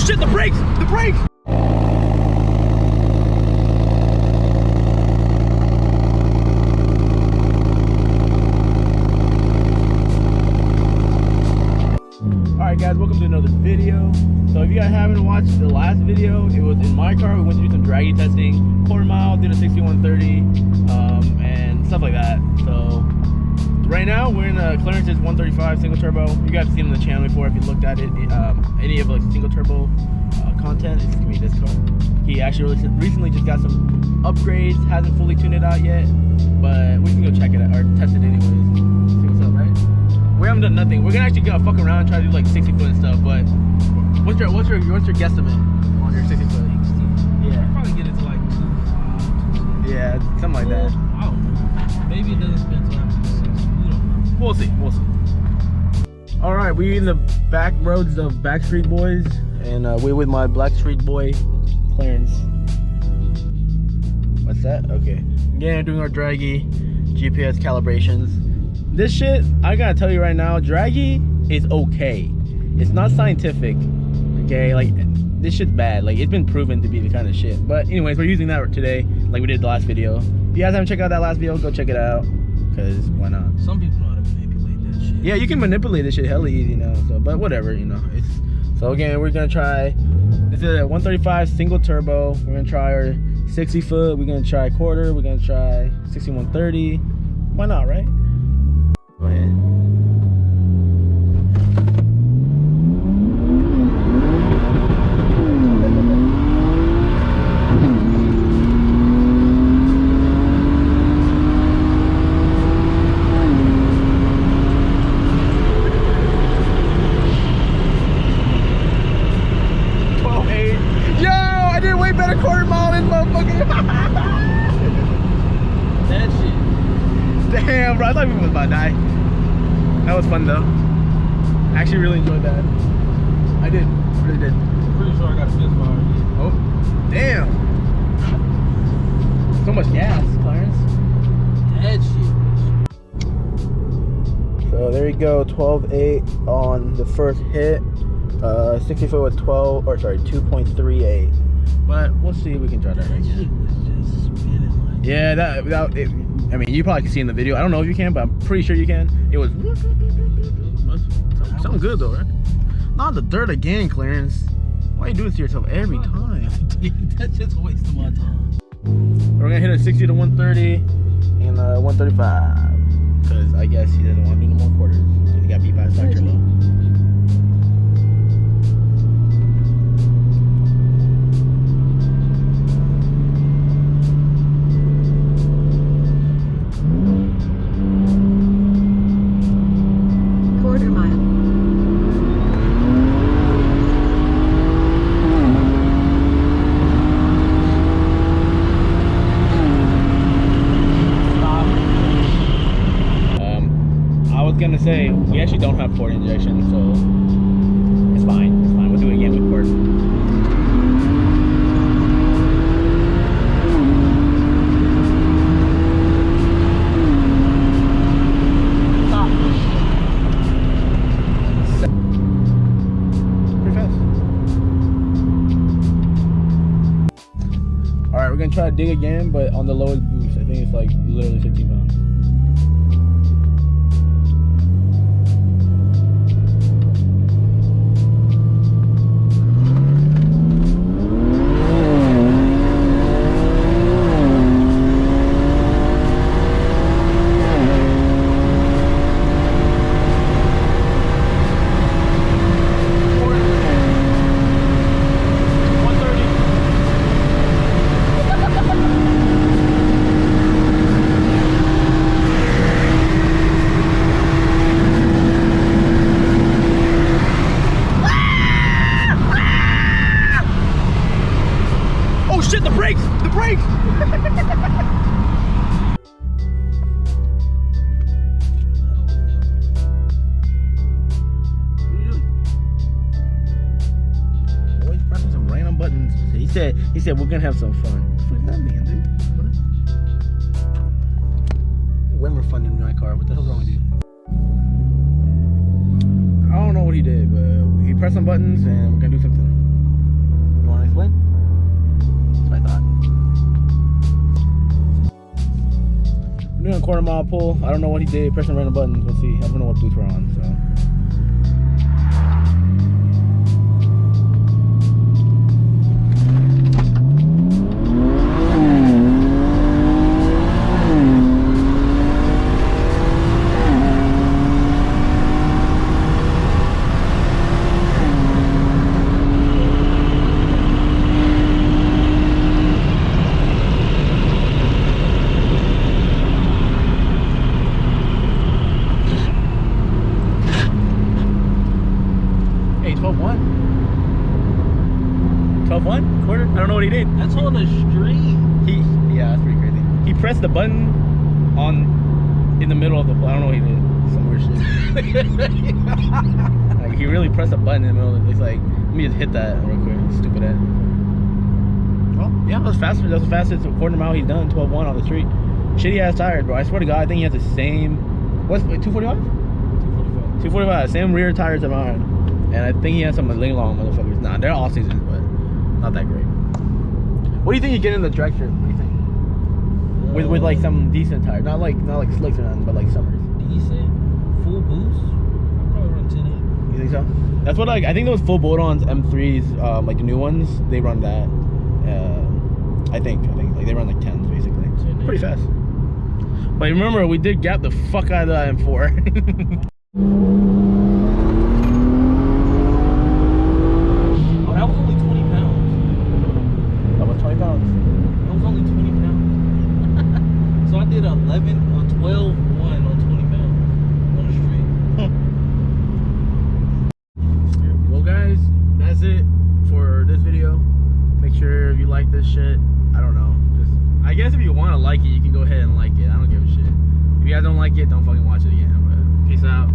shit, the brakes! The brakes! Alright guys, welcome to another video. So if you guys haven't watched the last video, it was in my car. We went to do some draggy testing, quarter mile, did a 6130, and stuff like that. So right now we're in a Clarence's 135 single turbo. You guys have seen it on the channel before if you looked at it. Any of like single turbo content, it's gonna be this car. He actually recently just got some upgrades, hasn't fully tuned it out yet, but we can go check it out or test it anyways. See what's up, right? We haven't done nothing. We're gonna actually go fuck around and try to do like 60 foot and stuff, but what's your guesstimate on your 60 foot? 60? Yeah. I'll probably get it to like 2. Yeah, something like that. Wow. Maybe it doesn't spin until after 60. We don't know. We'll see. Alright, we're in the back roads of Backstreet Boys, and we're with my Blackstreet boy, Clarence. What's that? Okay. Again, doing our draggy GPS calibrations. This shit, I gotta tell you right now, draggy is okay. It's not scientific, okay? Like, this shit's bad. Like, it's been proven to be the kind of shit. But anyways, we're using that today, like we did the last video. If you guys haven't checked out that last video, go check it out, because why not? Some people know how to manipulate that shit. Yeah, you can manipulate this shit hella easy, you know. So, but whatever, you know. So again, we're gonna try. This is a 135 single turbo. We're gonna try our 60 foot. We're gonna try quarter. We're gonna try 6130. Why not, right? Go ahead. Quarter mile in, motherfucker. That shit. Damn, bro. I thought we was about to die. That was fun though. I actually really enjoyed that. I did. Really did. Pretty sure I got a fifth bar. Oh, damn. So much gas, Clarence. That shit. So there you go. 12.8 on the first hit. 60 foot with 2.38. But we'll see if we can try that right now. Yeah, I mean, you probably can see in the video. I don't know if you can, but I'm pretty sure you can. It was something good though, right? Not the dirt again, Clarence. Why you do this to yourself every time? That's just a waste of my time. We're gonna hit a 60 to 130 and 135 because I guess he doesn't want to do no more quarters. He got beat by a side turbo. Gonna say we actually don't have port injection, so it's fine. It's fine. We'll do it again with port. Stop. Pretty fast. All right, we're gonna try to dig again, but on the lowest boost. I think it's like literally 15 pounds. Shit, the brakes! The brakes! Always pressing some random buttons. He said we're gonna have some fun. What does that mean, dude? Way more fun than my car. What the hell's wrong with you? I don't know what he did, but he pressed some buttons and we're gonna do something. quarter mile pull. I don't know what he did. Pressing random buttons. We'll see. I don't know what boots we're on. So. Hey, 12-1? 12-1? Quarter? I don't know what he did. That's on the street. Yeah, that's pretty crazy. He pressed the button in the middle of the, I don't know what he did. Some weird shit. Like, he really pressed a button in the middle of it. It's like, let me just hit that real quick. Stupid ass. Well, yeah, that was faster. That was the fastest quarter mile he's done. 12-1 on the street. Shitty ass tires, bro. I swear to God, I think he has the same, what's, 245? 245, same rear tires of mine. And I think he has some Ling Long motherfuckers. Nah, they're all seasons, but not that great. What do you think you get in the drag strip? What do you think? With like some decent tires, not like slicks or nothing, but like summers. Decent, full boost. I'll probably run 10.8. You think so? That's what like I think those full bolt-ons M3s, like the new ones, they run that. I think like they run like 10s basically. 10, pretty fast. But remember, we did gap the fuck out of that M4. That was only 20 pounds. That was 20 pounds. That was only 20 pounds. So I did 11 or 12 1 on 20 pounds on the street. Well, guys, that's it for this video. Make sure if you like this shit, I don't know. Just I guess if you want to like it, you can go ahead and like it. I don't give a shit. If you guys don't like it, don't fucking watch it again. But peace out.